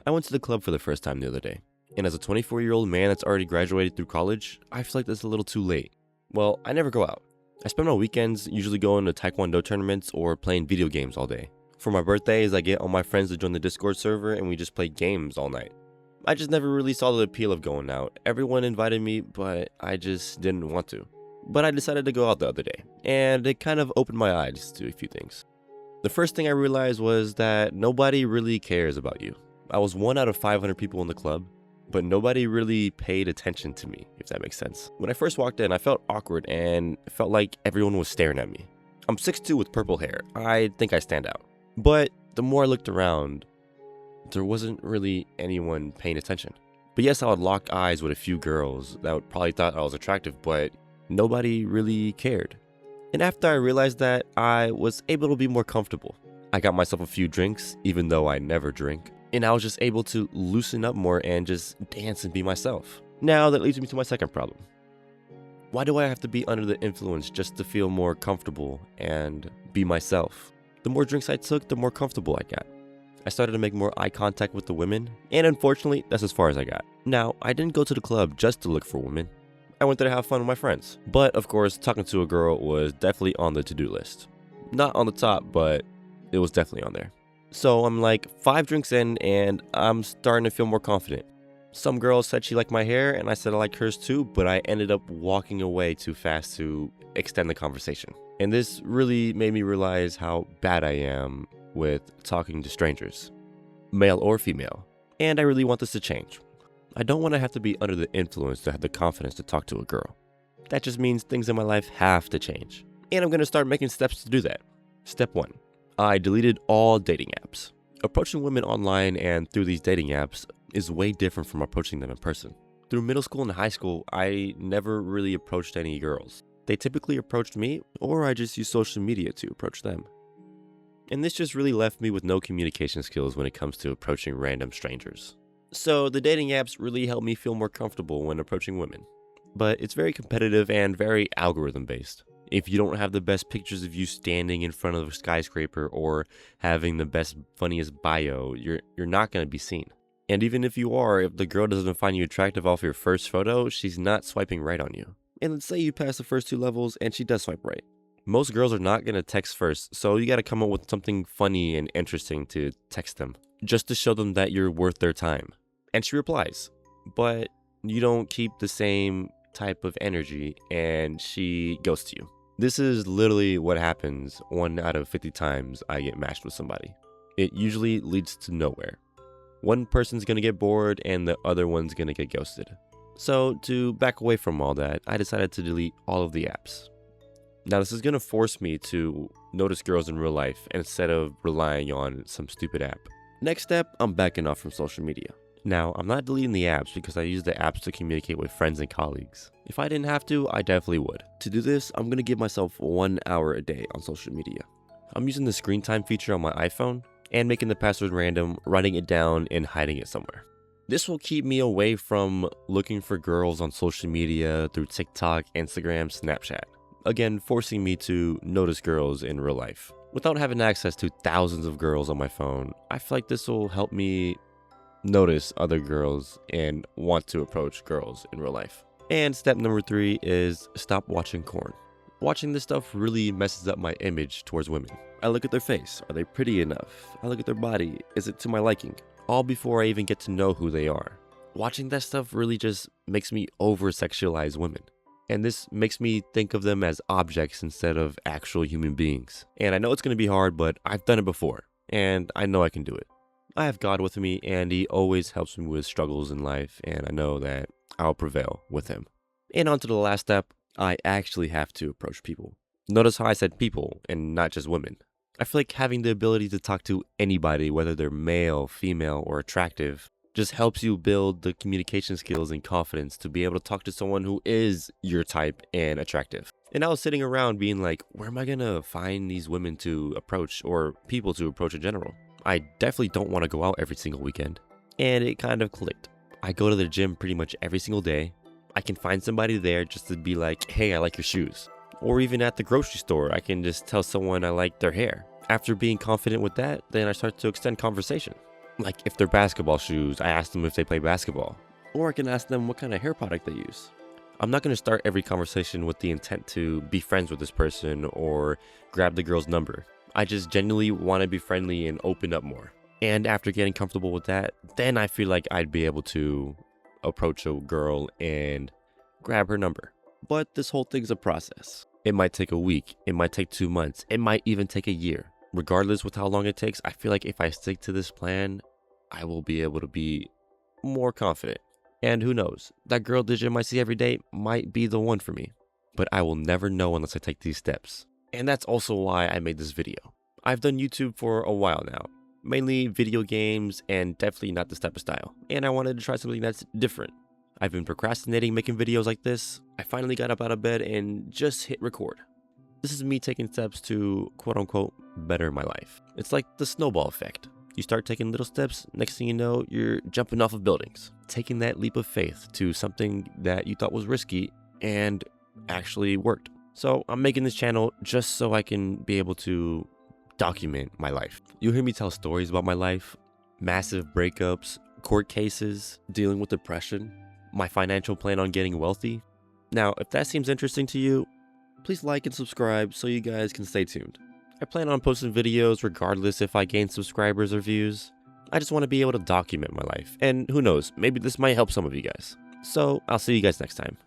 I went to the club for the first time the other day, and as a 24-year-old man that's already graduated through college, I feel like that's a little too late. Well, I never go out. I spend my weekends usually going to taekwondo tournaments or playing video games all day. For my birthdays, I get all my friends to join the Discord server and we just play games all night. I just never really saw the appeal of going out. Everyone invited me, but I just didn't want to. But I decided to go out the other day, and it kind of opened my eyes to a few things. The first thing I realized was that nobody really cares about you. I was 1 out of 500 people in the club, but nobody really paid attention to me, if that makes sense. When I first walked in, I felt awkward and it felt like everyone was staring at me. I'm 6'2" with purple hair. I think I stand out. But the more I looked around, there wasn't really anyone paying attention. But yes, I would lock eyes with a few girls that would probably thought I was attractive, but nobody really cared. And after I realized that, I was able to be more comfortable. I got myself a few drinks, even though I never drink. And I was just able to loosen up more and just dance and be myself. Now that leads me to my second problem. Why do I have to be under the influence just to feel more comfortable and be myself? The more drinks I took, the more comfortable I got. I started to make more eye contact with the women, and unfortunately, that's as far as I got. Now, I didn't go to the club just to look for women. I went there to have fun with my friends. But of course, talking to a girl was definitely on the to-do list. Not on the top, but it was definitely on there. So I'm like 5 drinks in and I'm starting to feel more confident. Some girl said she liked my hair and I said I liked hers too, but I ended up walking away too fast to extend the conversation. And this really made me realize how bad I am with talking to strangers, male or female. And I really want this to change. I don't want to have to be under the influence to have the confidence to talk to a girl. That just means things in my life have to change. And I'm going to start making steps to do that. Step 1. I deleted all dating apps. Approaching women online and through these dating apps is way different from approaching them in person. Through middle school and high school, I never really approached any girls. They typically approached me, or I just used social media to approach them. And this just really left me with no communication skills when it comes to approaching random strangers. So the dating apps really helped me feel more comfortable when approaching women. But it's very competitive and very algorithm based. If you don't have the best pictures of you standing in front of a skyscraper or having the best, funniest bio, you're not going to be seen. And even if you are, if the girl doesn't find you attractive off your first photo, she's not swiping right on you. And let's say you pass the first 2 levels and she does swipe right. Most girls are not going to text first, so you got to come up with something funny and interesting to text them, just to show them that you're worth their time. And she replies, but you don't keep the same type of energy and she ghosts you. This is literally what happens 1 out of 50 times I get matched with somebody. It usually leads to nowhere. One person's gonna get bored and the other one's gonna get ghosted. So to back away from all that, I decided to delete all of the apps. Now this is gonna force me to notice girls in real life instead of relying on some stupid app. Next step, I'm backing off from social media. Now, I'm not deleting the apps because I use the apps to communicate with friends and colleagues. If I didn't have to, I definitely would. To do this, I'm going to give myself 1 hour a day on social media. I'm using the screen time feature on my iPhone and making the password random, writing it down, and hiding it somewhere. This will keep me away from looking for girls on social media through TikTok, Instagram, Snapchat. Again, forcing me to notice girls in real life. Without having access to thousands of girls on my phone, I feel like this will help me notice other girls and want to approach girls in real life. And step number 3 is stop watching porn. Watching this stuff really messes up my image towards women. I look at their face. Are they pretty enough? I look at their body. Is it to my liking? All before I even get to know who they are. Watching that stuff really just makes me over-sexualize women. And this makes me think of them as objects instead of actual human beings. And I know it's going to be hard, but I've done it before. And I know I can do it. I have God with me, and He always helps me with struggles in life, and I know that I'll prevail with Him. And on to the last step, I actually have to approach people. Notice how I said people, and not just women. I feel like having the ability to talk to anybody, whether they're male, female, or attractive, just helps you build the communication skills and confidence to be able to talk to someone who is your type and attractive. And I was sitting around being like, where am I gonna find these women to approach, or people to approach in general? I definitely don't want to go out every single weekend. And it kind of clicked. I go to the gym pretty much every single day. I can find somebody there just to be like, hey, I like your shoes. Or even at the grocery store, I can just tell someone I like their hair. After being confident with that, then I start to extend conversation. Like if they're basketball shoes, I ask them if they play basketball. Or I can ask them what kind of hair product they use. I'm not going to start every conversation with the intent to be friends with this person or grab the girl's number. I just genuinely want to be friendly and open up more. And after getting comfortable with that, then I feel like I'd be able to approach a girl and grab her number. But this whole thing's a process. It might take a week, it might take 2 months, it might even take a year. Regardless with how long it takes, I feel like if I stick to this plan, I will be able to be more confident. And who knows, that girl Digit might see every day might be the one for me. But I will never know unless I take these steps. And that's also why I made this video. I've done YouTube for a while now. Mainly video games and definitely not this type of style. And I wanted to try something that's different. I've been procrastinating making videos like this. I finally got up out of bed and just hit record. This is me taking steps to quote unquote better my life. It's like the snowball effect. You start taking little steps, next thing you know, you're jumping off of buildings. Taking that leap of faith to something that you thought was risky and actually worked. So I'm making this channel just so I can be able to document my life. You'll hear me tell stories about my life, massive breakups, court cases, dealing with depression, my financial plan on getting wealthy. Now, if that seems interesting to you, please like and subscribe so you guys can stay tuned. I plan on posting videos regardless if I gain subscribers or views. I just want to be able to document my life, and who knows, maybe this might help some of you guys. So I'll see you guys next time.